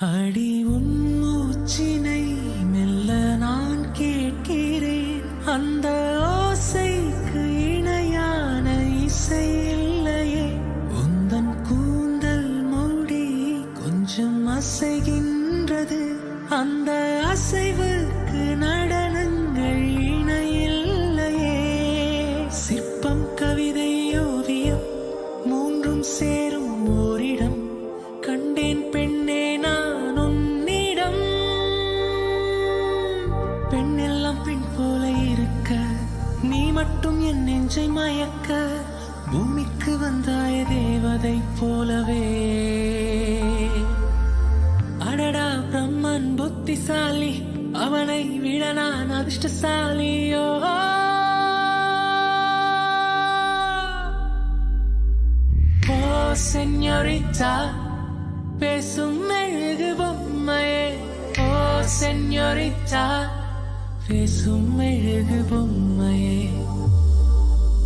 அடி உன் மூச்சினை மெல்ல நான் கேட்கிறேன். அந்த ஓசைக்கு இணையான இசை இல்லையே. உந்தன் கூந்தல் மூடி கொஞ்சம் அசைகின்றது. அந்த அசைவுக்கு நடனங்கள் இணையில்லையே. சிற்பம், கவிதை, ஓவியம் மூன்றும் சேரும் ஓரிடம். கண்டேன் பெண்ணே நான் உன்னிடம். பெண்ணெல்லாம் பெண் போல இருக்க, நீ மட்டும் என் நெஞ்சை மயக்க. பூமிக்கு வந்தாய தேவதை போலவே. அடடா பிரம்மன் புத்திசாலி, அவனை விட நான் அதிர்ஷ்டசாலியோ. ஓ செஞோரிட்டா, பேசும் மெழுகு பொம்மையே. ஓ செஞோரிட்டா, பேசும் மெழுகு